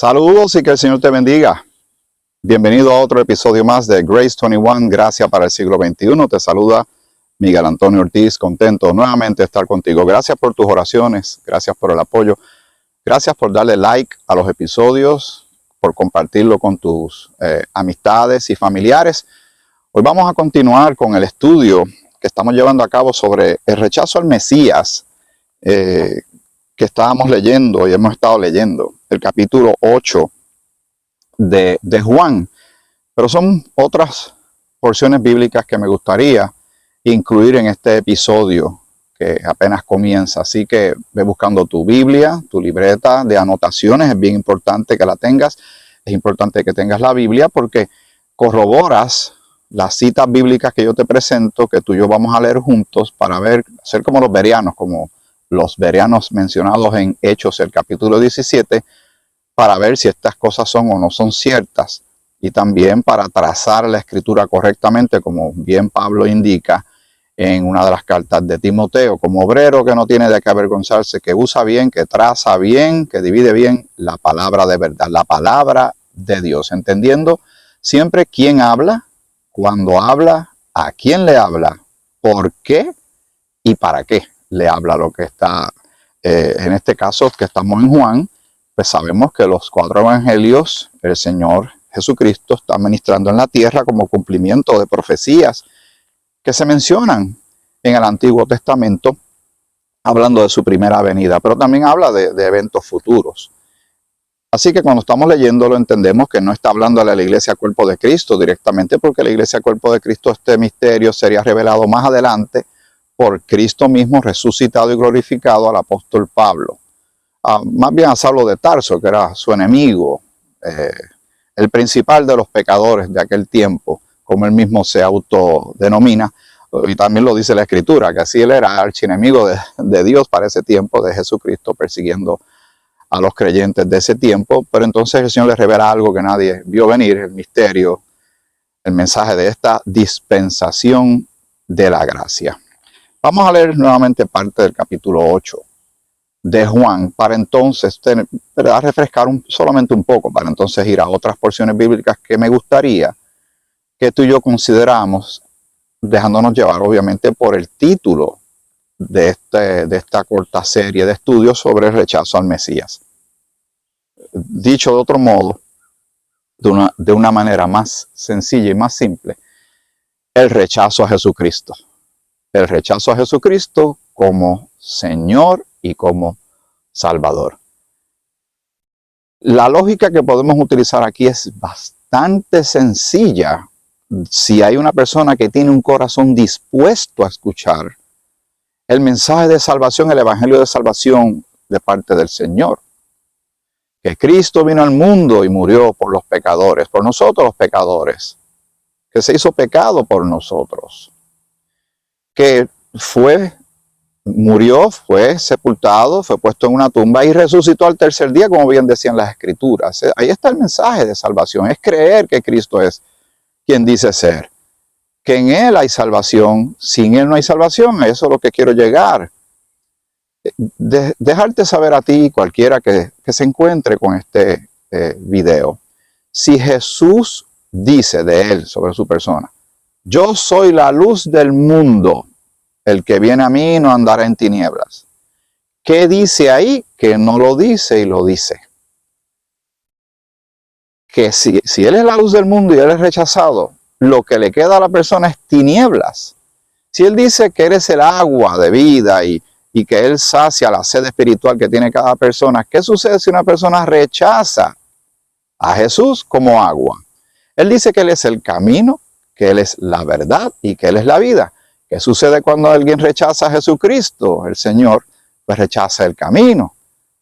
Saludos y que el Señor te bendiga. Bienvenido a otro episodio más de Grace 21, Gracia para el siglo XXI. Te saluda Miguel Antonio Ortiz, contento nuevamente de estar contigo. Gracias por tus oraciones, gracias por el apoyo, gracias por darle like a los episodios, por compartirlo con tus amistades y familiares. Hoy vamos a continuar con el estudio que estamos llevando a cabo sobre el rechazo al Mesías, que estábamos leyendo y hemos estado leyendo, el capítulo 8 de Juan. Pero son otras porciones bíblicas que me gustaría incluir en este episodio que apenas comienza. Así que ve buscando tu Biblia, tu libreta de anotaciones. Es bien importante que la tengas. Es importante que tengas la Biblia porque corroboras las citas bíblicas que yo te presento, que tú y yo vamos a leer juntos para ser como los bereanos mencionados en Hechos, el capítulo 17, para ver si estas cosas son o no son ciertas, y también para trazar la escritura correctamente, como bien Pablo indica en una de las cartas de Timoteo, como obrero que no tiene de qué avergonzarse, que usa bien, que traza bien, que divide bien la palabra de verdad, la palabra de Dios, entendiendo siempre quién habla, cuándo habla, a quién le habla, por qué y para qué le habla. Lo que está, en este caso que estamos en Juan, pues sabemos que los 4 evangelios, el Señor Jesucristo está ministrando en la tierra como cumplimiento de profecías que se mencionan en el Antiguo Testamento, hablando de su primera venida, pero también habla de eventos futuros. Así que cuando estamos leyéndolo entendemos que no está hablando de la iglesia cuerpo de Cristo directamente, porque la iglesia cuerpo de Cristo, este misterio sería revelado más adelante por Cristo mismo resucitado y glorificado al apóstol Pablo. Más bien a Saulo de Tarso, que era su enemigo, el principal de los pecadores de aquel tiempo, como él mismo se autodenomina, y también lo dice la Escritura, que así él era archienemigo de Dios para ese tiempo, de Jesucristo, persiguiendo a los creyentes de ese tiempo. Pero entonces el Señor le revela algo que nadie vio venir, el misterio, el mensaje de esta dispensación de la gracia. Vamos a leer nuevamente parte del capítulo 8 de Juan, para entonces refrescar solamente un poco, para entonces ir a otras porciones bíblicas que me gustaría que tú y yo consideramos, dejándonos llevar obviamente por el título de esta corta serie de estudios sobre el rechazo al Mesías. Dicho de otro modo, de una manera más sencilla y más simple, el rechazo a Jesucristo. El rechazo a Jesucristo como Señor y como Salvador. La lógica que podemos utilizar aquí es bastante sencilla si hay una persona que tiene un corazón dispuesto a escuchar el mensaje de salvación, el evangelio de salvación de parte del Señor. Que Cristo vino al mundo y murió por los pecadores, por nosotros los pecadores, que se hizo pecado por nosotros, que murió, fue sepultado, fue puesto en una tumba y resucitó al tercer día, como bien decían las Escrituras. Ahí está el mensaje de salvación, es creer que Cristo es quien dice ser, que en Él hay salvación, sin Él no hay salvación. A eso es lo que quiero llegar. Dejarte saber a ti, cualquiera que se encuentre con este video, si Jesús dice de Él, sobre su persona, yo soy la luz del mundo, el que viene a mí no andará en tinieblas. ¿Qué dice ahí? Que no lo dice y lo dice. Que si Él es la luz del mundo y Él es rechazado, lo que le queda a la persona es tinieblas. Si Él dice que Él es el agua de vida y que Él sacia la sed espiritual que tiene cada persona, ¿qué sucede si una persona rechaza a Jesús como agua? Él dice que Él es el camino, que Él es la verdad y que Él es la vida. ¿Qué sucede cuando alguien rechaza a Jesucristo, el Señor? Pues rechaza el camino,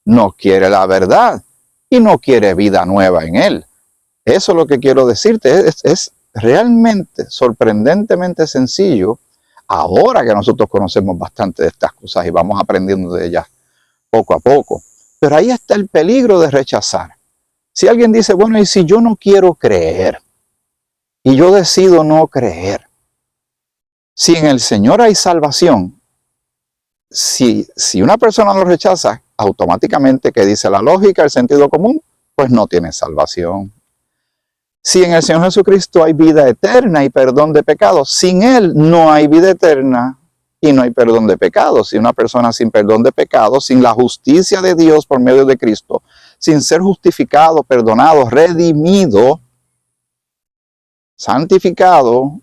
no quiere la verdad y no quiere vida nueva en Él. Eso es lo que quiero decirte. Es realmente, sorprendentemente sencillo, ahora que nosotros conocemos bastante de estas cosas y vamos aprendiendo de ellas poco a poco. Pero ahí está el peligro de rechazar. Si alguien dice, bueno, ¿y si yo no quiero creer? Y yo decido no creer. Si en el Señor hay salvación, si una persona lo rechaza, automáticamente, que dice la lógica, el sentido común, pues no tienes salvación. Si en el Señor Jesucristo hay vida eterna y perdón de pecados, sin Él no hay vida eterna y no hay perdón de pecados. Si una persona sin perdón de pecados, sin la justicia de Dios por medio de Cristo, sin ser justificado, perdonado, redimido, santificado,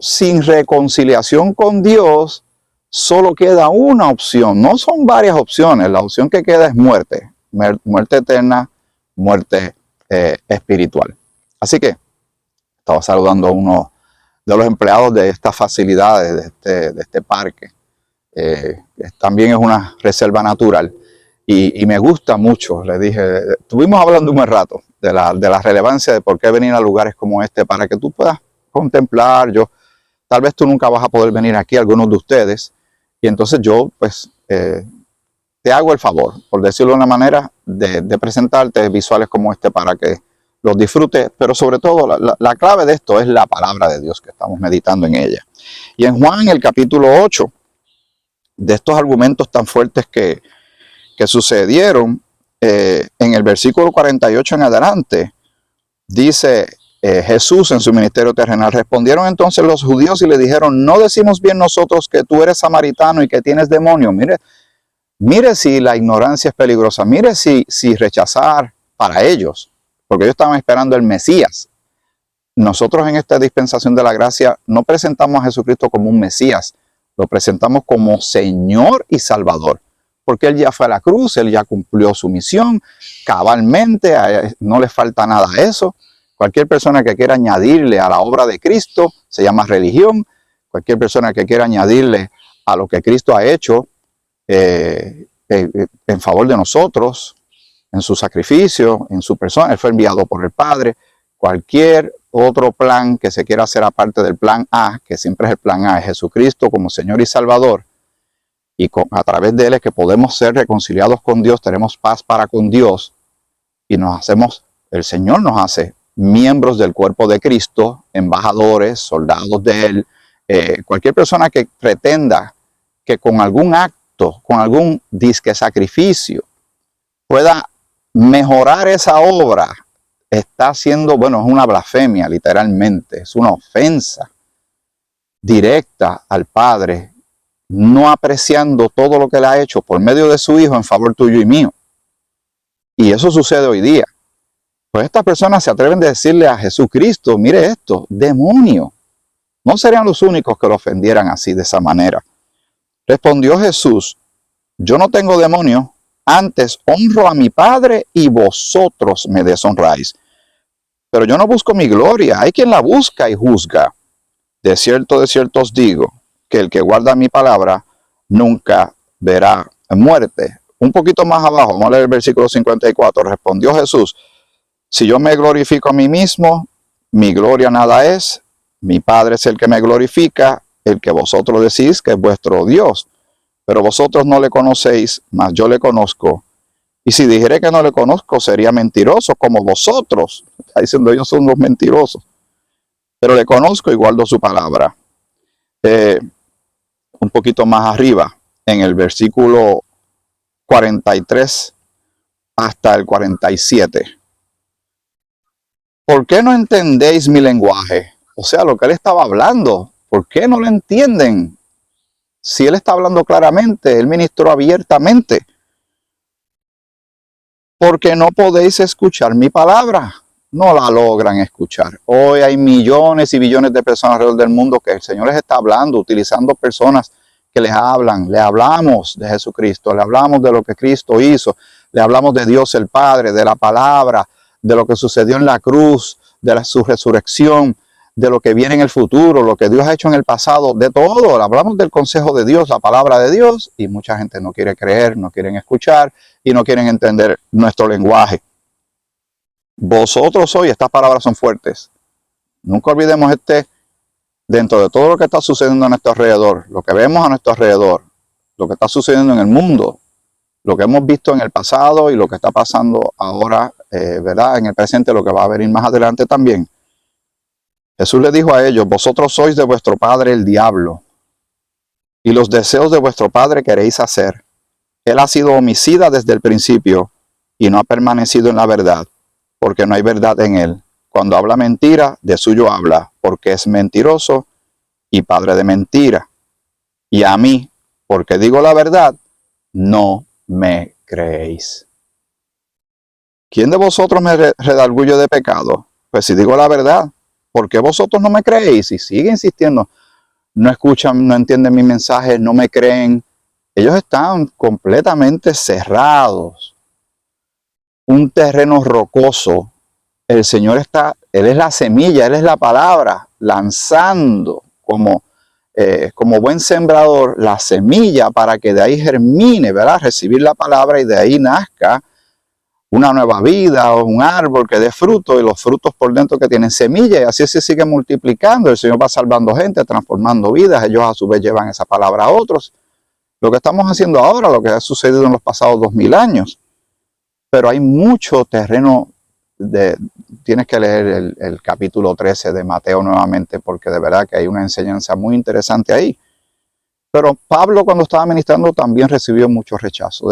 sin reconciliación con Dios, solo queda una opción. No son varias opciones. La opción que queda es muerte. Muerte eterna, muerte espiritual. Así que estaba saludando a uno de los empleados de estas facilidades, de este parque. También es una reserva natural. Y me gusta mucho, le dije, estuvimos hablando un buen rato de la relevancia de por qué venir a lugares como este, para que tú puedas contemplar. Tal vez tú nunca vas a poder venir aquí, algunos de ustedes, y entonces yo, pues, te hago el favor, por decirlo de una manera, de presentarte visuales como este para que los disfrutes, pero sobre todo la clave de esto es la palabra de Dios que estamos meditando en ella. Y en Juan, el capítulo 8, de estos argumentos tan fuertes que sucedieron, en el versículo 48 en adelante, dice Jesús en su ministerio terrenal: respondieron entonces los judíos y le dijeron, ¿no decimos bien nosotros que tú eres samaritano y que tienes demonio? Mire si la ignorancia es peligrosa, mire si rechazar para ellos, porque ellos estaban esperando el Mesías. Nosotros en esta dispensación de la gracia no presentamos a Jesucristo como un Mesías, lo presentamos como Señor y Salvador, porque Él ya fue a la cruz, Él ya cumplió su misión cabalmente, no le falta nada a eso. Cualquier persona que quiera añadirle a la obra de Cristo se llama religión. Cualquier persona que quiera añadirle a lo que Cristo ha hecho en favor de nosotros, en su sacrificio, en su persona, Él fue enviado por el Padre. Cualquier otro plan que se quiera hacer aparte del plan A, que siempre es el plan A, es Jesucristo como Señor y Salvador, y a través de Él es que podemos ser reconciliados con Dios, tenemos paz para con Dios, y el Señor nos hace miembros del cuerpo de Cristo, embajadores, soldados de Él. Cualquier persona que pretenda que con algún acto, con algún disque sacrificio, pueda mejorar esa obra, está haciendo, bueno, es una blasfemia literalmente, es una ofensa directa al Padre, no apreciando todo lo que Él ha hecho por medio de su Hijo en favor tuyo y mío. Y eso sucede hoy día. Pues estas personas se atreven a decirle a Jesucristo, mire esto, demonio. No serían los únicos que lo ofendieran así, de esa manera. Respondió Jesús, yo no tengo demonio, antes honro a mi Padre y vosotros me deshonráis. Pero yo no busco mi gloria, hay quien la busca y juzga. De cierto os digo, que el que guarda mi palabra nunca verá muerte. Un poquito más abajo, vamos a leer el versículo 54. Respondió Jesús, si yo me glorifico a mí mismo, mi gloria nada es, mi Padre es el que me glorifica, el que vosotros decís que es vuestro Dios. Pero vosotros no le conocéis, mas yo le conozco. Y si dijere que no le conozco, sería mentiroso como vosotros. Está diciendo, ellos son los mentirosos. Pero le conozco y guardo su palabra. Un poquito más arriba, en el versículo 43 hasta el 47. ¿Por qué no entendéis mi lenguaje? O sea, lo que Él estaba hablando, ¿por qué no lo entienden? Si Él está hablando claramente, Él ministró abiertamente. Porque no podéis escuchar mi palabra. No la logran escuchar. Hoy hay millones y billones de personas alrededor del mundo que el Señor les está hablando, utilizando personas que les hablan. Le hablamos de Jesucristo, le hablamos de lo que Cristo hizo, le hablamos de Dios el Padre, de la palabra, de lo que sucedió en la cruz, de su resurrección, de lo que viene en el futuro, lo que Dios ha hecho en el pasado, de todo. Hablamos del consejo de Dios, la palabra de Dios, y mucha gente no quiere creer, no quieren escuchar y no quieren entender nuestro lenguaje. Vosotros hoy, estas palabras son fuertes. Nunca olvidemos dentro de todo lo que está sucediendo a nuestro alrededor, lo que vemos a nuestro alrededor, lo que está sucediendo en el mundo, lo que hemos visto en el pasado y lo que está pasando ahora, ¿verdad? En el presente, lo que va a venir más adelante también. Jesús le dijo a ellos, vosotros sois de vuestro padre el diablo, y los deseos de vuestro padre queréis hacer. Él ha sido homicida desde el principio y no ha permanecido en la verdad, porque no hay verdad en él. Cuando habla mentira, de suyo habla, porque es mentiroso y padre de mentira. Y a mí, porque digo la verdad, no me creéis. ¿Quién de vosotros me redarguye de pecado? Pues si digo la verdad, ¿por qué vosotros no me creéis? Y sigue insistiendo, no escuchan, no entienden mi mensaje, no me creen. Ellos están completamente cerrados. Un terreno rocoso. El Señor está, Él es la semilla, Él es la palabra, lanzando como buen sembrador la semilla para que de ahí germine, ¿verdad? Recibir la palabra y de ahí nazca una nueva vida o un árbol que dé fruto, y los frutos por dentro que tienen semilla, y así se sigue multiplicando. El Señor va salvando gente, transformando vidas, ellos a su vez llevan esa palabra a otros. Lo que estamos haciendo ahora, lo que ha sucedido en los pasados 2000 años. Pero hay mucho terreno tienes que leer el capítulo 13 de Mateo nuevamente, porque de verdad que hay una enseñanza muy interesante ahí. Pero Pablo, cuando estaba ministrando, también recibió mucho rechazo,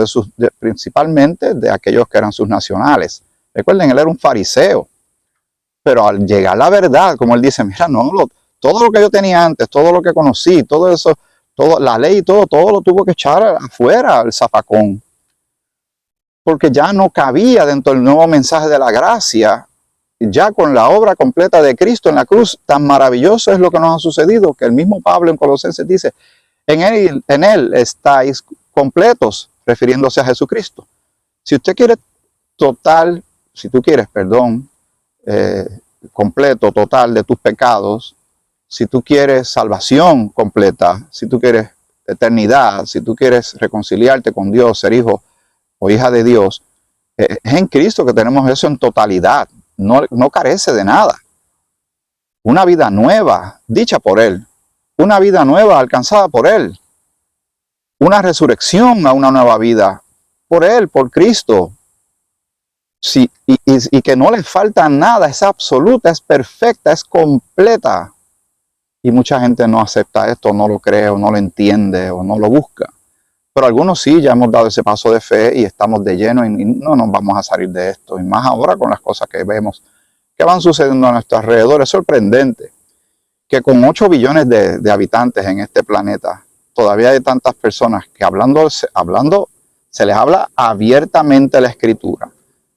principalmente de aquellos que eran sus nacionales. Recuerden, él era un fariseo, pero al llegar la verdad, como él dice, mira, no, todo lo que yo tenía antes, todo lo que conocí, todo eso, la ley y todo lo tuvo que echar afuera al zafacón, porque ya no cabía dentro del nuevo mensaje de la gracia. Ya con la obra completa de Cristo en la cruz, tan maravilloso es lo que nos ha sucedido, que el mismo Pablo en Colosenses dice, en él estáis completos, refiriéndose a Jesucristo. Si usted quiere si tú quieres perdón completo, total de tus pecados, si tú quieres salvación completa, si tú quieres eternidad, si tú quieres reconciliarte con Dios, ser hijo o hija de Dios, es en Cristo que tenemos eso en totalidad. No carece de nada. Una vida nueva, dicha por Él. Una vida nueva alcanzada por Él. Una resurrección a una nueva vida por Él, por Cristo. Sí, y que no le falta nada, es absoluta, es perfecta, es completa. Y mucha gente no acepta esto, no lo cree, o no lo entiende, o no lo busca. Pero algunos sí, ya hemos dado ese paso de fe y estamos de lleno y no nos vamos a salir de esto. Y más ahora con las cosas que vemos que van sucediendo a nuestro alrededor. Es sorprendente que con 8 billones de habitantes en este planeta, todavía hay tantas personas que hablando se les habla abiertamente la Escritura.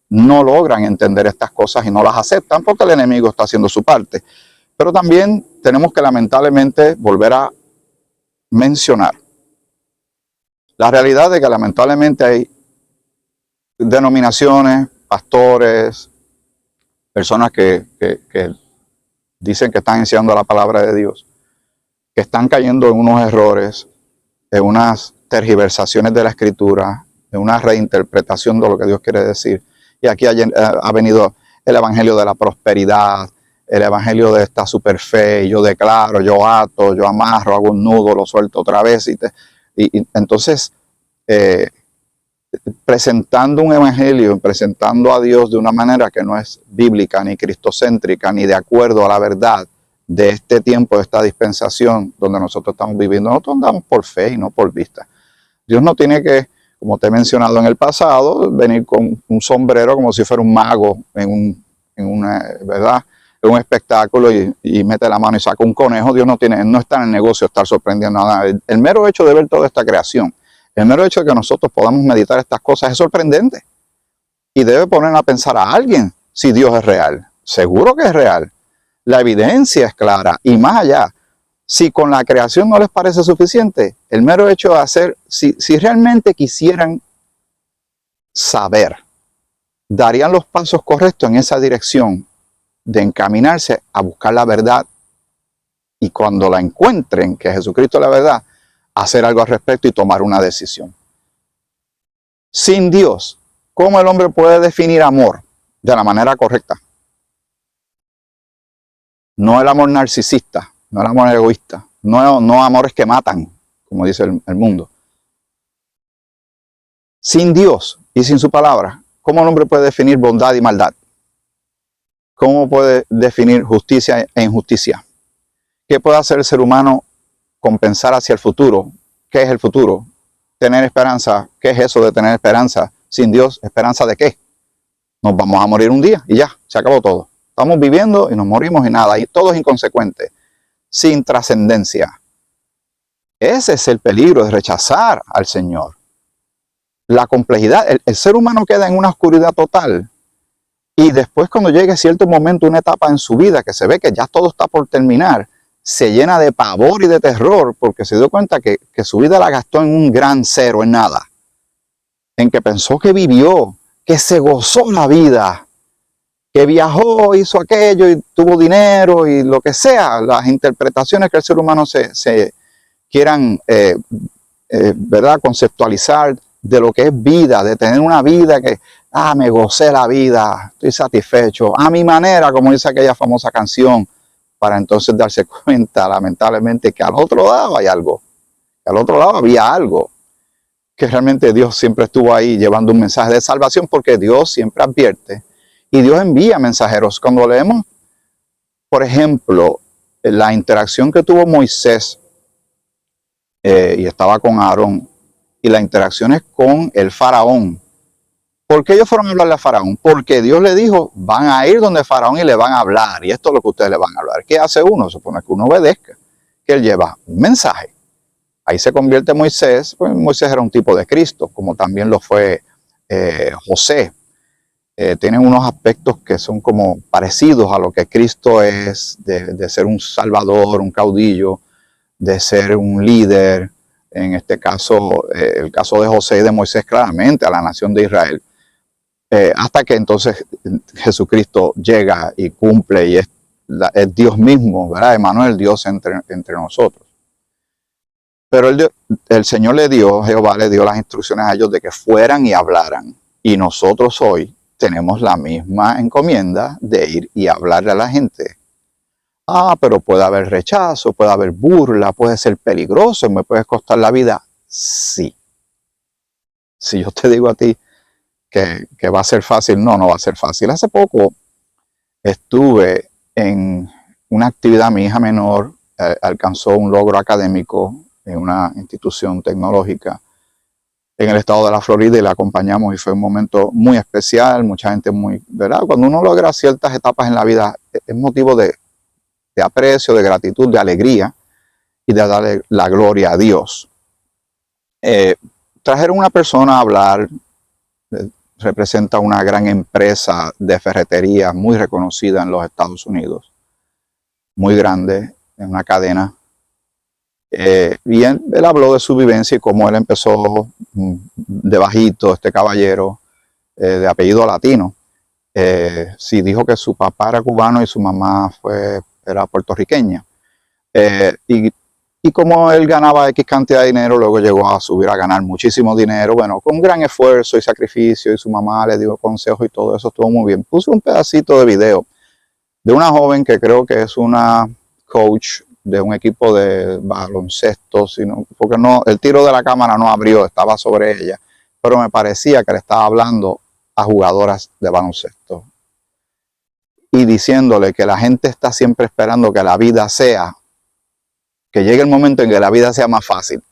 No logran entender estas cosas y no las aceptan porque el enemigo está haciendo su parte. Pero también tenemos que lamentablemente volver a mencionar la realidad de que lamentablemente hay denominaciones, pastores, personas que dicen que están enseñando la palabra de Dios, que están cayendo en unos errores, en unas tergiversaciones de la Escritura, en una reinterpretación de lo que Dios quiere decir. Y aquí ha venido el evangelio de la prosperidad, el evangelio de esta superfe, yo declaro, yo ato, yo amarro, hago un nudo, lo suelto otra vez. Y entonces, presentando un evangelio, presentando a Dios de una manera que no es bíblica, ni cristocéntrica, ni de acuerdo a la verdad de este tiempo, de esta dispensación donde nosotros estamos viviendo. Nosotros andamos por fe y no por vista. Dios no tiene que, como te he mencionado en el pasado, venir con un sombrero como si fuera un mago en un espectáculo y mete la mano y saca un conejo. Dios no está en el negocio de estar sorprendiendo a nadie. El mero hecho de ver toda esta creación, el mero hecho de que nosotros podamos meditar estas cosas es sorprendente y debe poner a pensar a alguien si Dios es real. Seguro que es real. La evidencia es clara y más allá. Si con la creación no les parece suficiente, el mero hecho de hacer, si realmente quisieran saber, darían los pasos correctos en esa dirección de encaminarse a buscar la verdad y cuando la encuentren, que Jesucristo es la verdad, hacer algo al respecto y tomar una decisión. Sin Dios, ¿cómo el hombre puede definir amor de la manera correcta? No el amor narcisista, no el amor egoísta, no amores que matan, como dice el mundo. Sin Dios y sin su palabra, ¿cómo el hombre puede definir bondad y maldad? ¿Cómo puede definir justicia e injusticia? ¿Qué puede hacer el ser humano con pensar hacia el futuro? ¿Qué es el futuro? Tener esperanza. ¿Qué es eso de tener esperanza? Sin Dios, ¿esperanza de qué? Nos vamos a morir un día y ya, se acabó todo. Estamos viviendo y nos morimos y nada, y todo es inconsecuente, sin trascendencia. Ese es el peligro de rechazar al Señor. La complejidad, el ser humano queda en una oscuridad total. Y después cuando llegue cierto momento, una etapa en su vida que se ve que ya todo está por terminar, se llena de pavor y de terror porque se dio cuenta que su vida la gastó en un gran cero, en nada. En que pensó que vivió, que se gozó la vida, que viajó, hizo aquello y tuvo dinero y lo que sea, las interpretaciones que el ser humano se quieran ¿verdad? Conceptualizar de lo que es vida, de tener una vida que, me gocé la vida, estoy satisfecho, a mi manera, como dice aquella famosa canción, para entonces darse cuenta, lamentablemente, que al otro lado hay algo, que al otro lado había algo, que realmente Dios siempre estuvo ahí llevando un mensaje de salvación, porque Dios siempre advierte y Dios envía mensajeros. Cuando leemos, por ejemplo, la interacción que tuvo Moisés y estaba con Aarón, y la interacción es con el faraón. ¿Por qué ellos fueron a hablarle a Faraón? Porque Dios le dijo, van a ir donde Faraón y le van a hablar, y esto es lo que ustedes le van a hablar. ¿Qué hace uno? Supone que uno obedezca, que él lleva un mensaje. Ahí se convierte Moisés, pues Moisés era un tipo de Cristo, como también lo fue José. Tienen unos aspectos que son como parecidos a lo que Cristo es, de ser un salvador, un caudillo, de ser un líder. En este caso, el caso de José y de Moisés claramente a la nación de Israel. Hasta que entonces Jesucristo llega y cumple y es Dios mismo, ¿verdad? Emmanuel, Dios entre nosotros. Pero el Señor Jehová le dio las instrucciones a ellos de que fueran y hablaran. Y nosotros hoy tenemos la misma encomienda de ir y hablarle a la gente. Pero puede haber rechazo, puede haber burla, puede ser peligroso, me puede costar la vida. Sí. Si yo te digo a ti que va a ser fácil, no va a ser fácil. Hace poco estuve en una actividad, mi hija menor alcanzó un logro académico en una institución tecnológica en el estado de la Florida y la acompañamos y fue un momento muy especial, mucha gente muy, ¿verdad? Cuando uno logra ciertas etapas en la vida es motivo de aprecio, de gratitud, de alegría y de darle la gloria a Dios. Trajeron una persona a hablar, representa una gran empresa de ferretería muy reconocida en los Estados Unidos, muy grande, en una cadena. Y él habló de su vivencia y cómo él empezó de bajito, este caballero de apellido latino. Sí, dijo que su papá era cubano y su mamá era puertorriqueña. Y como él ganaba X cantidad de dinero, luego llegó a subir a ganar muchísimo dinero, bueno, con gran esfuerzo y sacrificio, y su mamá le dio consejos y todo eso estuvo muy bien. Puse un pedacito de video de una joven que creo que es una coach de un equipo de baloncesto, porque el tiro de la cámara no abrió, estaba sobre ella, pero me parecía que le estaba hablando a jugadoras de baloncesto y diciéndole que la gente está siempre esperando que la vida que llegue el momento en que la vida sea más fácil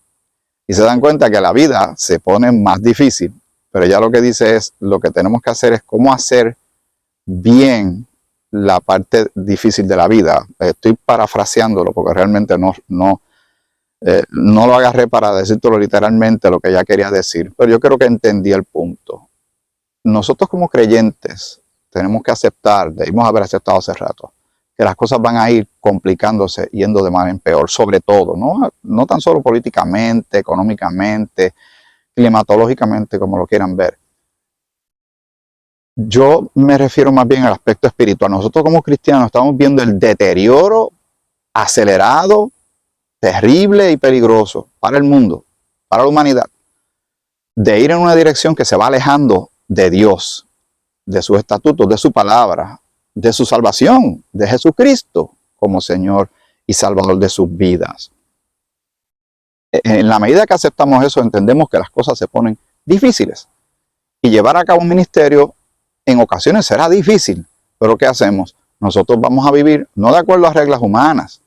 y se dan cuenta que la vida se pone más difícil, pero ella lo que dice es, lo que tenemos que hacer es cómo hacer bien la parte difícil de la vida. Estoy parafraseándolo porque realmente no lo agarré para decírtelo literalmente lo que ella quería decir, pero yo creo que entendí el punto. Nosotros como creyentes tenemos que aceptar, debimos haber aceptado hace rato, que las cosas van a ir complicándose, yendo de mal en peor, sobre todo, no tan solo políticamente, económicamente, climatológicamente, como lo quieran ver. Yo me refiero más bien al aspecto espiritual. Nosotros como cristianos estamos viendo el deterioro acelerado, terrible y peligroso para el mundo, para la humanidad, de ir en una dirección que se va alejando de Dios, de sus estatutos, de su palabra, de su salvación, de Jesucristo como Señor y Salvador de sus vidas. En la medida que aceptamos eso, entendemos que las cosas se ponen difíciles. Y llevar a cabo un ministerio en ocasiones será difícil, pero ¿qué hacemos? Nosotros vamos a vivir no de acuerdo a reglas humanas.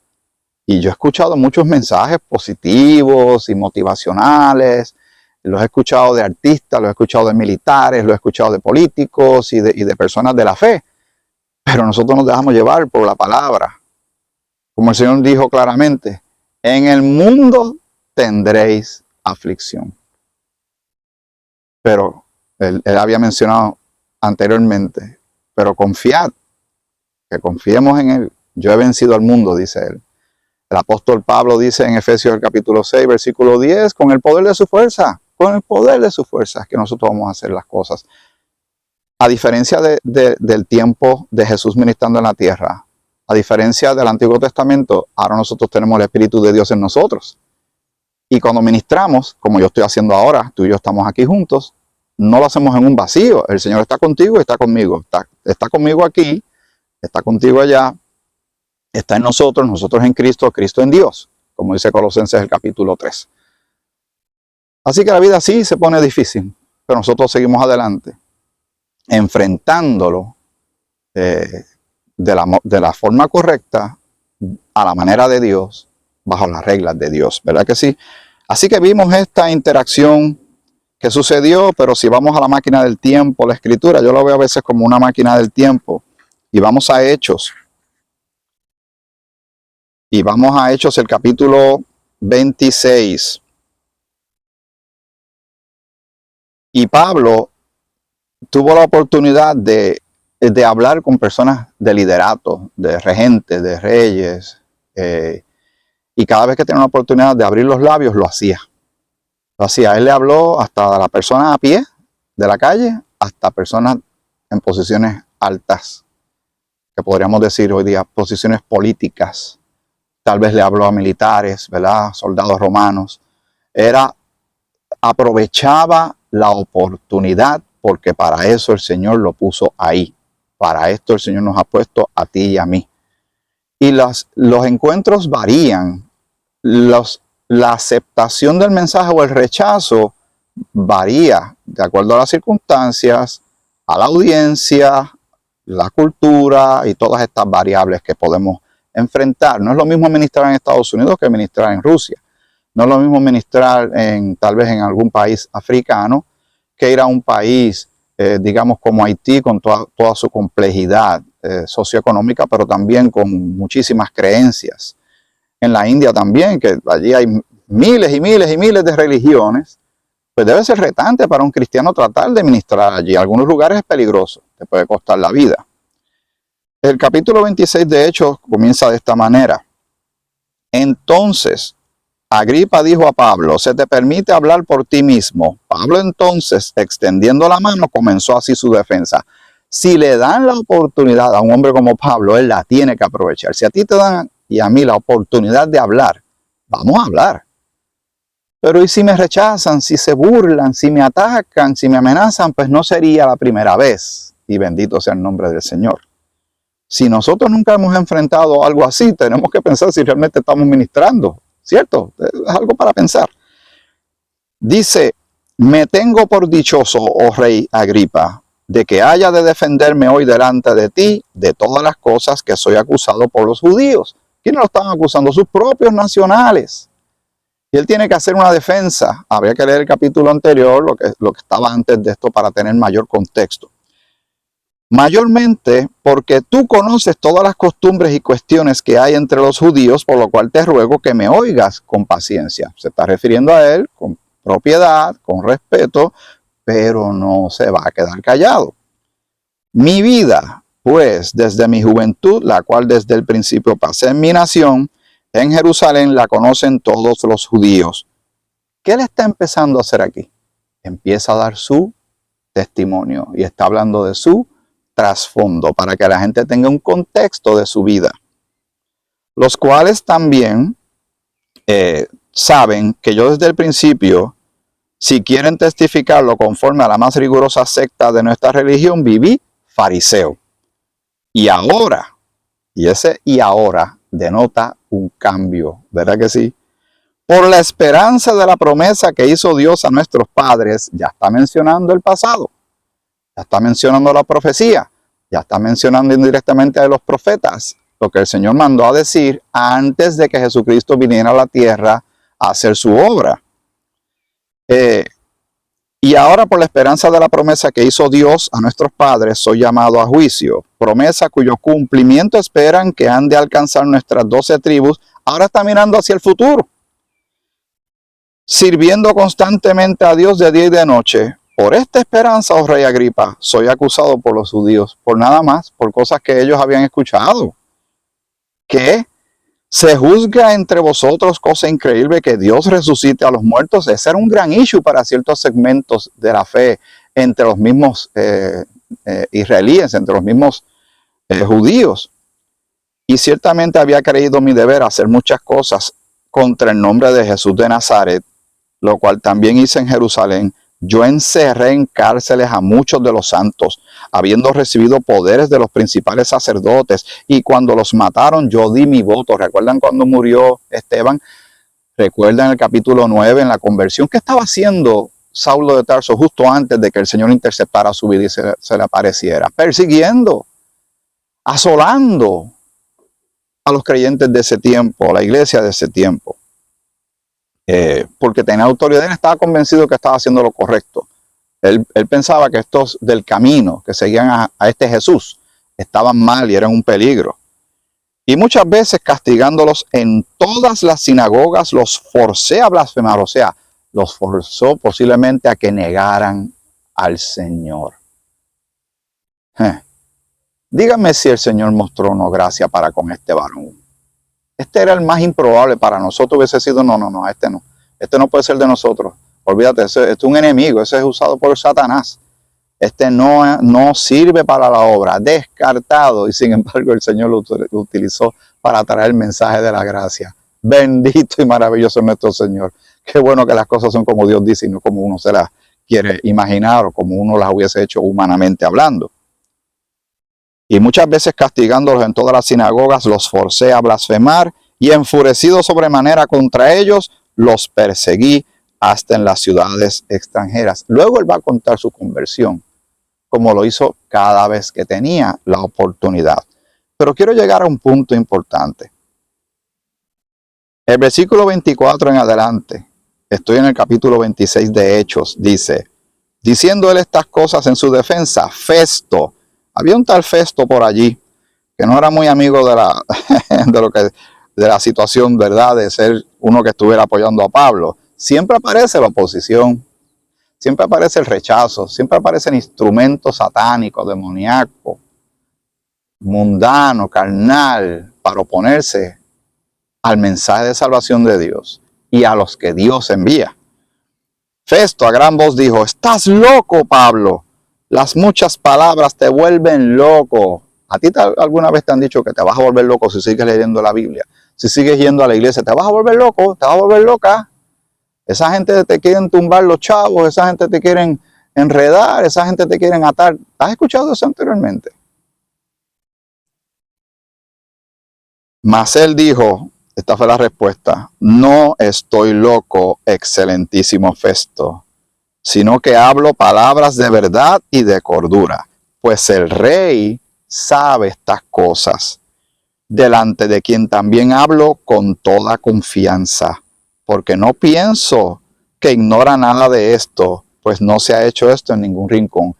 Y yo he escuchado muchos mensajes positivos y motivacionales Los he escuchado de artistas, los he escuchado de militares, los he escuchado de políticos y de personas de la fe. Pero nosotros nos dejamos llevar por la palabra. Como el Señor dijo claramente, en el mundo tendréis aflicción. Pero él había mencionado anteriormente, pero confiad, que confiemos en Él. Yo he vencido al mundo, dice Él. El apóstol Pablo dice en Efesios el capítulo 6, versículo 10, con el poder de su fuerza, es que nosotros vamos a hacer las cosas. A diferencia del tiempo de Jesús ministrando en la tierra, a diferencia del Antiguo Testamento, ahora nosotros tenemos el Espíritu de Dios en nosotros. Y cuando ministramos, como yo estoy haciendo ahora, tú y yo estamos aquí juntos, no lo hacemos en un vacío. El Señor está contigo y está conmigo. Está conmigo aquí, está contigo allá, está en nosotros, nosotros en Cristo, Cristo en Dios, como dice Colosenses el capítulo 3. Así que la vida sí se pone difícil, pero nosotros seguimos adelante, enfrentándolo de la forma correcta, a la manera de Dios, bajo las reglas de Dios, ¿verdad que sí? Así que vimos esta interacción que sucedió, pero si vamos a la máquina del tiempo, la escritura, yo lo veo a veces como una máquina del tiempo, y vamos a Hechos. Y vamos a Hechos el capítulo 26. Y Pablo tuvo la oportunidad de hablar con personas de liderato, de regentes, de reyes, y cada vez que tenía una oportunidad de abrir los labios, lo hacía. Lo hacía. Él le habló hasta la persona a pie de la calle, hasta personas en posiciones altas, que podríamos decir hoy día posiciones políticas. Tal vez le habló a militares, ¿verdad? Soldados romanos. Aprovechaba la oportunidad, porque para eso el Señor lo puso ahí. Para esto el Señor nos ha puesto a ti y a mí. Y los encuentros varían. La aceptación del mensaje o el rechazo varía de acuerdo a las circunstancias, a la audiencia, la cultura y todas estas variables que podemos enfrentar. No es lo mismo ministrar en Estados Unidos que ministrar en Rusia. No es lo mismo ministrar tal vez en algún país africano que ir a un país, digamos como Haití, con toda su complejidad socioeconómica, pero también con muchísimas creencias. En la India también, que allí hay miles y miles y miles de religiones, pues debe ser retante para un cristiano tratar de ministrar allí. En algunos lugares es peligroso, te puede costar la vida. El capítulo 26 de Hechos comienza de esta manera. Entonces, Agripa dijo a Pablo, ¿se te permite hablar por ti mismo? Pablo entonces, extendiendo la mano, comenzó así su defensa. Si le dan la oportunidad a un hombre como Pablo, él la tiene que aprovechar. Si a ti te dan y a mí la oportunidad de hablar, vamos a hablar. Pero ¿y si me rechazan, si se burlan, si me atacan, si me amenazan? Pues no sería la primera vez. Y bendito sea el nombre del Señor. Si nosotros nunca hemos enfrentado algo así, tenemos que pensar si realmente estamos ministrando, ¿cierto? Es algo para pensar. Dice, me tengo por dichoso, oh rey Agripa, de que haya de defenderme hoy delante de ti de todas las cosas que soy acusado por los judíos. ¿Quiénes lo estaban acusando? Sus propios nacionales. Y él tiene que hacer una defensa. Habría que leer el capítulo anterior, lo que estaba antes de esto, para tener mayor contexto. Mayormente porque tú conoces todas las costumbres y cuestiones que hay entre los judíos, por lo cual te ruego que me oigas con paciencia. Se está refiriendo a él con propiedad, con respeto, pero no se va a quedar callado. Mi vida, pues, desde mi juventud, la cual desde el principio pasé en mi nación, en Jerusalén la conocen todos los judíos. ¿Qué le está empezando a hacer aquí? Empieza a dar su testimonio y está hablando de su trasfondo para que la gente tenga un contexto de su vida. Los cuales también saben que yo desde el principio, si quieren testificarlo conforme a la más rigurosa secta de nuestra religión, viví fariseo. Y ahora, y ese y ahora denota un cambio, ¿verdad que sí? Por la esperanza de la promesa que hizo Dios a nuestros padres, ya está mencionando el pasado, ya está mencionando la profecía, ya está mencionando indirectamente a los profetas, lo que el Señor mandó a decir antes de que Jesucristo viniera a la tierra a hacer su obra. Y ahora por la esperanza de la promesa que hizo Dios a nuestros padres, soy llamado a juicio. Promesa cuyo cumplimiento esperan que han de alcanzar nuestras 12 tribus. Ahora está mirando hacia el futuro. Sirviendo constantemente a Dios de día y de noche. Por esta esperanza, oh rey Agripa, soy acusado por los judíos. Por nada más, por cosas que ellos habían escuchado. ¿Qué? ¿Se juzga entre vosotros cosa increíble que Dios resucite a los muertos? Ese era un gran issue para ciertos segmentos de la fe entre los mismos israelíes, entre los mismos judíos. Y ciertamente había creído mi deber hacer muchas cosas contra el nombre de Jesús de Nazaret, lo cual también hice en Jerusalén. Yo encerré en cárceles a muchos de los santos, habiendo recibido poderes de los principales sacerdotes, y cuando los mataron yo di mi voto. ¿Recuerdan cuando murió Esteban? ¿Recuerdan el capítulo 9 en la conversión? ¿Qué estaba haciendo Saulo de Tarso justo antes de que el Señor interceptara su vida y se le apareciera? Persiguiendo, asolando a los creyentes de ese tiempo, a la iglesia de ese tiempo. Porque tenía autoridad, él estaba convencido que estaba haciendo lo correcto. Él pensaba que estos del camino, que seguían a este Jesús, estaban mal y eran un peligro. Y muchas veces castigándolos en todas las sinagogas, los forcé a blasfemar, o sea, los forzó posiblemente a que negaran al Señor. Díganme si el Señor mostró no gracia para con este varón. Este era el más improbable para nosotros, hubiese sido, no, este no. Este no puede ser de nosotros. Olvídate, este es un enemigo, ese es usado por Satanás. Este no sirve para la obra, descartado. Y sin embargo el Señor lo utilizó para traer el mensaje de la gracia. Bendito y maravilloso es nuestro Señor. Qué bueno que las cosas son como Dios dice y no como uno se las quiere imaginar o como uno las hubiese hecho humanamente hablando. Y muchas veces castigándolos en todas las sinagogas, los forcé a blasfemar y enfurecido sobremanera contra ellos, los perseguí hasta en las ciudades extranjeras. Luego él va a contar su conversión, como lo hizo cada vez que tenía la oportunidad. Pero quiero llegar a un punto importante. El versículo 24 en adelante, estoy en el capítulo 26 de Hechos, dice, diciendo él estas cosas en su defensa, Festo, había un tal Festo por allí, que no era muy amigo de la situación, ¿verdad? De ser uno que estuviera apoyando a Pablo. Siempre aparece la oposición, siempre aparece el rechazo, siempre aparecen instrumentos satánicos, demoníacos, mundano, carnal, para oponerse al mensaje de salvación de Dios y a los que Dios envía. Festo a gran voz dijo, estás loco, Pablo. Las muchas palabras te vuelven loco. ¿A ti alguna vez te han dicho que te vas a volver loco si sigues leyendo la Biblia? Si sigues yendo a la iglesia, te vas a volver loco, te vas a volver loca. Esa gente te quieren tumbar los chavos, esa gente te quieren enredar, esa gente te quieren atar. ¿Has escuchado eso anteriormente? Mas él dijo, esta fue la respuesta, no estoy loco, excelentísimo Festo, sino que hablo palabras de verdad y de cordura, pues el rey sabe estas cosas, delante de quien también hablo con toda confianza, porque no pienso que ignora nada de esto, pues no se ha hecho esto en ningún rincón.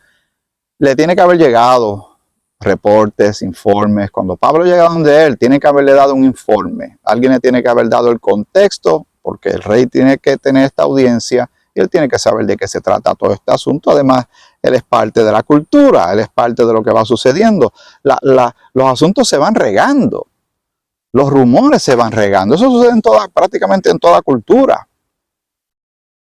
Le tiene que haber llegado reportes, informes. Cuando Pablo llega donde él, tiene que haberle dado un informe. Alguien le tiene que haber dado el contexto, porque el rey tiene que tener esta audiencia y él tiene que saber de qué se trata todo este asunto. Además, él es parte de la cultura, él es parte de lo que va sucediendo. Los asuntos se van regando, los rumores se van regando. Eso sucede prácticamente en toda cultura.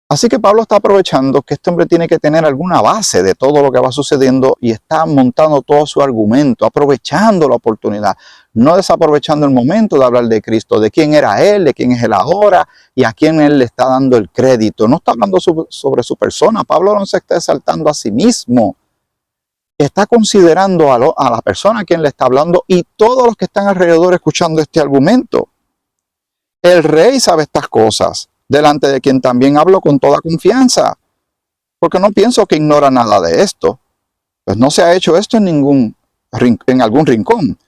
Así que Pablo está aprovechando que este hombre tiene que tener alguna base de todo lo que va sucediendo y está montando todo su argumento, aprovechando la oportunidad, no desaprovechando el momento de hablar de Cristo, de quién era Él, de quién es Él ahora y a quién Él le está dando el crédito. No está hablando sobre su persona. Pablo no se está exaltando a sí mismo. Está considerando a la persona a quien le está hablando y todos los que están alrededor escuchando este argumento. El rey sabe estas cosas, delante de quien también hablo con toda confianza, porque no pienso que ignora nada de esto, pues no se ha hecho esto en algún rincón.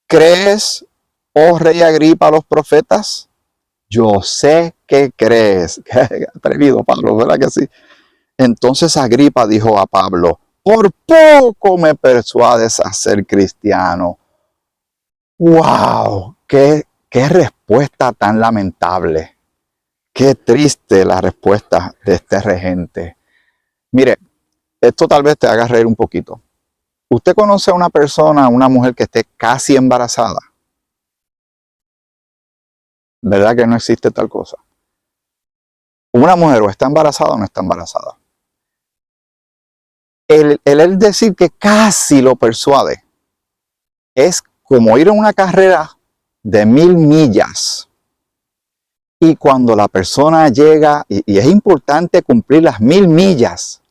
¿Crees, oh rey Agripa, a los profetas? Yo sé que crees. Qué atrevido Pablo, ¿verdad que sí? Entonces Agripa dijo a Pablo, por poco me persuades a ser cristiano. ¡Wow! ¡Qué respuesta tan lamentable! ¡Qué triste la respuesta de este regente! Mire, esto tal vez te haga reír un poquito. ¿Usted conoce a una persona, una mujer que esté casi embarazada? ¿Verdad que no existe tal cosa? Una mujer o está embarazada o no está embarazada. El decir que casi lo persuade es como ir a una carrera de 1000 millas. Y cuando la persona llega, y es importante cumplir las 1000 millas,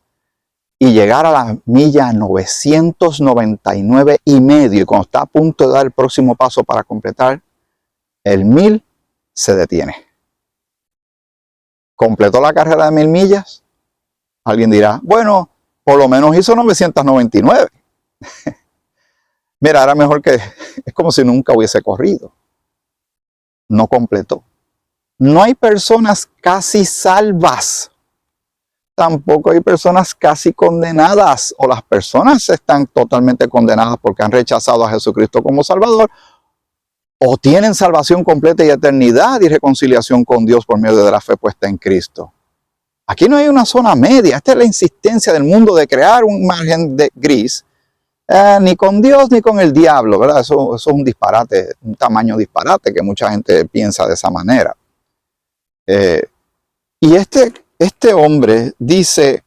y llegar a la milla 999 y medio, y cuando está a punto de dar el próximo paso para completar el 1000, se detiene. ¿Completó la carrera de 1000 millas? Alguien dirá, bueno, por lo menos hizo 999. Mira, era mejor que, es como si nunca hubiese corrido. No completó. No hay personas casi salvas. Tampoco hay personas casi condenadas, o las personas están totalmente condenadas porque han rechazado a Jesucristo como Salvador, o tienen salvación completa y eternidad y reconciliación con Dios por medio de la fe puesta en Cristo. Aquí no hay una zona media. Esta es la insistencia del mundo de crear un margen de gris, ni con Dios ni con el diablo, ¿verdad? Eso es un disparate, un tamaño disparate que mucha gente piensa de esa manera. Y este hombre dice,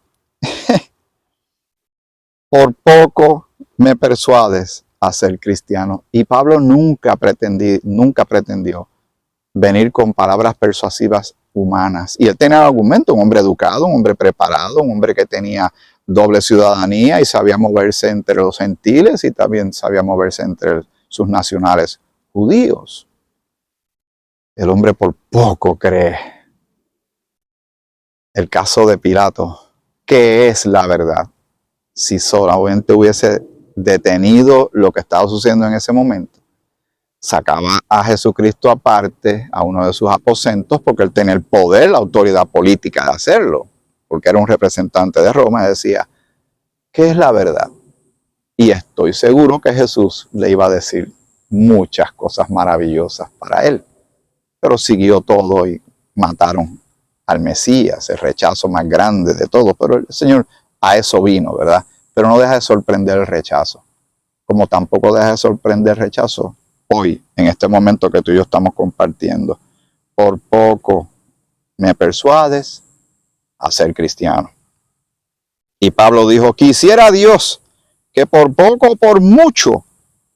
por poco me persuades a ser cristiano. Y Pablo nunca pretendió venir con palabras persuasivas humanas. Y él tenía argumento, un hombre educado, un hombre preparado, un hombre que tenía doble ciudadanía y sabía moverse entre los gentiles y también sabía moverse entre sus nacionales judíos. El hombre por poco cree. El caso de Pilato, ¿qué es la verdad? Si solamente hubiese detenido lo que estaba sucediendo en ese momento, sacaba a Jesucristo aparte, a uno de sus aposentos, porque él tenía el poder, la autoridad política de hacerlo, porque era un representante de Roma, y decía, ¿qué es la verdad? Y estoy seguro que Jesús le iba a decir muchas cosas maravillosas para él, pero siguió todo y mataron al Mesías, el rechazo más grande de todos, pero el Señor a eso vino, ¿verdad? Pero no deja de sorprender el rechazo, como tampoco deja de sorprender el rechazo hoy, en este momento que tú y yo estamos compartiendo. Por poco me persuades a ser cristiano. Y Pablo dijo, quisiera Dios que por poco o por mucho,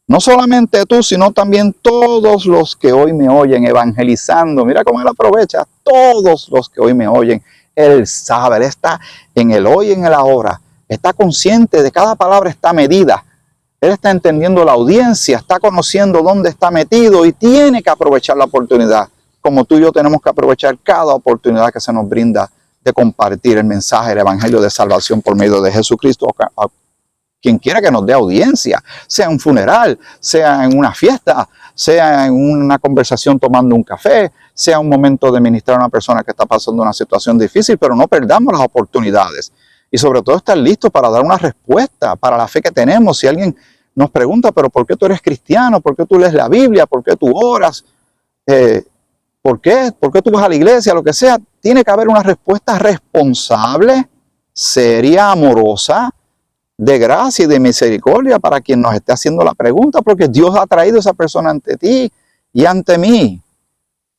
no solamente tú, sino también todos los que hoy me oyen evangelizando. Mira cómo él aprovecha, todos los que hoy me oyen. Él sabe, él está en el hoy y en el ahora. Está consciente de cada palabra, está medida. Él está entendiendo la audiencia, está conociendo dónde está metido y tiene que aprovechar la oportunidad. Como tú y yo tenemos que aprovechar cada oportunidad que se nos brinda de compartir el mensaje, el evangelio de salvación por medio de Jesucristo. A quien quiera que nos dé audiencia, sea en un funeral, sea en una fiesta, sea en una conversación tomando un café, sea un momento de ministrar a una persona que está pasando una situación difícil, pero no perdamos las oportunidades. Y sobre todo estar listos para dar una respuesta para la fe que tenemos. Si alguien nos pregunta, pero ¿por qué tú eres cristiano? ¿Por qué tú lees la Biblia? ¿Por qué tú oras? ¿Por qué? ¿Por qué tú vas a la iglesia? Lo que sea. Tiene que haber una respuesta responsable, seria, amorosa, de gracia y de misericordia para quien nos esté haciendo la pregunta, porque Dios ha traído a esa persona ante ti y ante mí.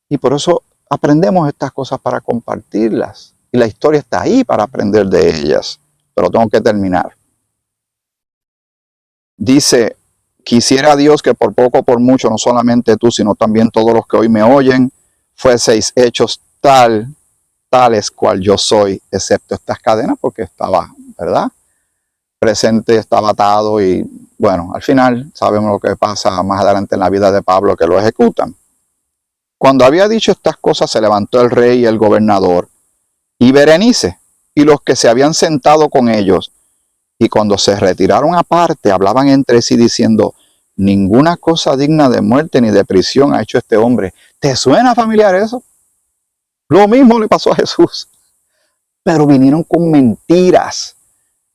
Y por eso aprendemos estas cosas para compartirlas. Y la historia está ahí para aprender de ellas. Pero tengo que terminar. Dice, quisiera Dios que por poco o por mucho, no solamente tú, sino también todos los que hoy me oyen, fueseis hechos tales cual yo soy, excepto estas cadenas, porque estaba, ¿verdad?, presente, estaba atado y bueno, al final sabemos lo que pasa más adelante en la vida de Pablo, que lo ejecutan. Cuando había dicho estas cosas, se levantó el rey y el gobernador y Berenice y los que se habían sentado con ellos, y cuando se retiraron aparte, hablaban entre sí diciendo, ninguna cosa digna de muerte ni de prisión ha hecho este hombre. ¿Te suena familiar eso? Lo mismo le pasó a Jesús. pero vinieron con mentiras,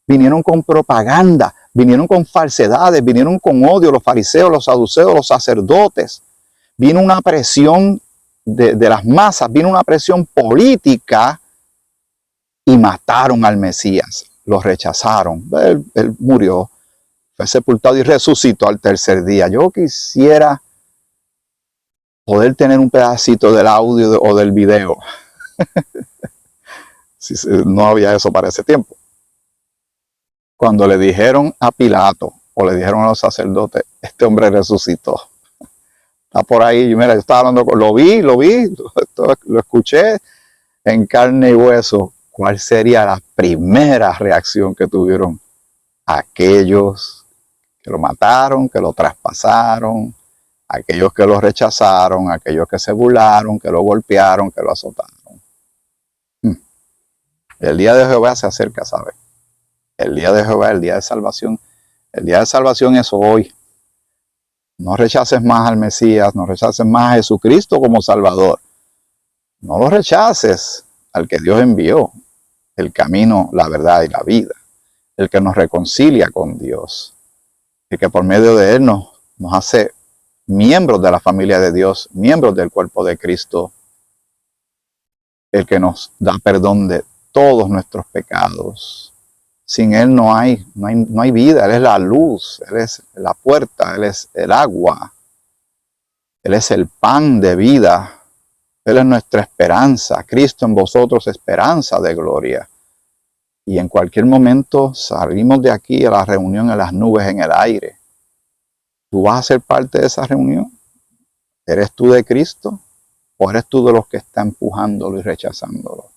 vinieron con propaganda, vinieron con falsedades, vinieron con odio, los fariseos, los saduceos, los sacerdotes. Vino una presión de las masas, vino una presión política y mataron al Mesías, lo rechazaron. Él murió, fue sepultado y resucitó al tercer día. Yo quisiera poder tener un pedacito del audio o del video. Si no había eso para ese tiempo. Cuando le dijeron a Pilato o le dijeron a los sacerdotes, este hombre resucitó. Está por ahí, mira, yo estaba hablando con, lo vi, lo escuché en carne y hueso. ¿Cuál sería la primera reacción que tuvieron aquellos que lo mataron, que lo traspasaron, aquellos que lo rechazaron, aquellos que se burlaron, que lo golpearon, que lo azotaron? El día de Jehová se acerca, ¿sabes? El día de Jehová, el día de salvación. El día de salvación es hoy. No rechaces más al Mesías, no rechaces más a Jesucristo como Salvador. No lo rechaces al que Dios envió, el camino, la verdad y la vida, el que nos reconcilia con Dios, el que por medio de él nos hace miembros de la familia de Dios, miembros del cuerpo de Cristo, el que nos da perdón de todos nuestros pecados. Sin él no hay vida. Él es la luz, él es la puerta, él es el agua, él es el pan de vida, él es nuestra esperanza. Cristo en vosotros, esperanza de gloria. Y en cualquier momento salimos de aquí a la reunión en las nubes, en el aire. ¿Tú vas a ser parte de esa reunión? ¿Eres tú de Cristo? ¿O eres tú de los que están empujándolo y rechazándolo?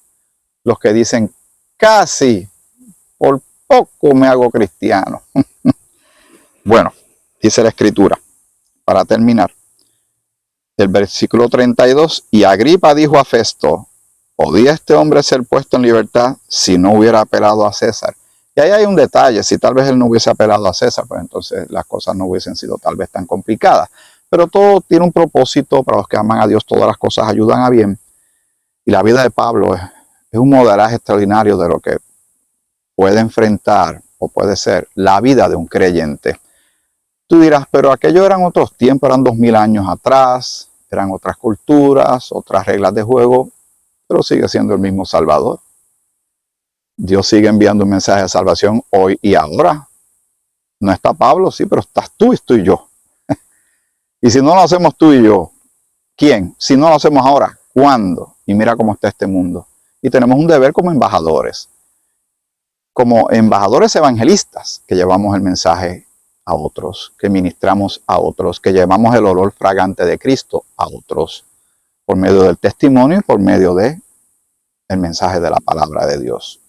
Los que dicen, casi, por poco me hago cristiano. Bueno, dice la Escritura, para terminar, el versículo 32, y Agripa dijo a Festo, ¿podía este hombre ser puesto en libertad si no hubiera apelado a César? Y ahí hay un detalle, si tal vez él no hubiese apelado a César, pues entonces las cosas no hubiesen sido tal vez tan complicadas. Pero todo tiene un propósito. Para los que aman a Dios, todas las cosas ayudan a bien. Y la vida de Pablo es un modelaje extraordinario de lo que puede enfrentar o puede ser la vida de un creyente. Tú dirás, pero aquello eran otros tiempos, eran 2000 años atrás, eran otras culturas, otras reglas de juego, pero sigue siendo el mismo Salvador. Dios sigue enviando un mensaje de salvación hoy y ahora. No está Pablo, sí, pero estás tú y estoy yo. Y si no lo hacemos tú y yo, ¿quién? Si no lo hacemos ahora, ¿cuándo? Y mira cómo está este mundo. Y tenemos un deber como embajadores evangelistas, que llevamos el mensaje a otros, que ministramos a otros, que llevamos el olor fragante de Cristo a otros, por medio del testimonio y por medio del mensaje de la palabra de Dios.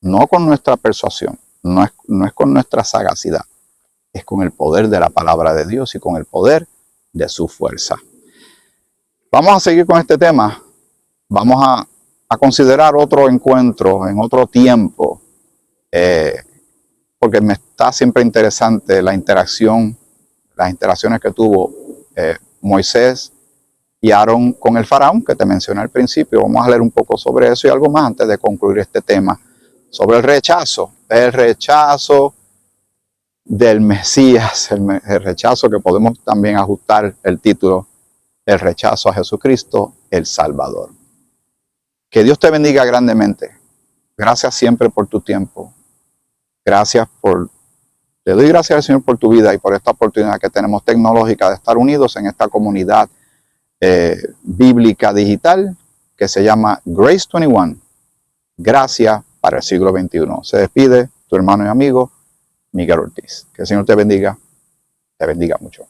No con nuestra persuasión, no es con nuestra sagacidad, es con el poder de la palabra de Dios y con el poder de su fuerza. Vamos a seguir con este tema. Vamos a considerar otro encuentro en otro tiempo, porque me está siempre interesante las interacciones que tuvo Moisés y Aarón con el faraón, que te mencioné al principio. Vamos a leer un poco sobre eso y algo más antes de concluir este tema, sobre el rechazo del Mesías, el rechazo que podemos también ajustar el título, el rechazo a Jesucristo, el Salvador. Que Dios te bendiga grandemente. Gracias siempre por tu tiempo. Le doy gracias al Señor por tu vida y por esta oportunidad que tenemos tecnológica de estar unidos en esta comunidad bíblica digital que se llama Grace 21, Gracia para el siglo XXI. Se despide tu hermano y amigo Miguel Ortiz. Que el Señor te bendiga mucho.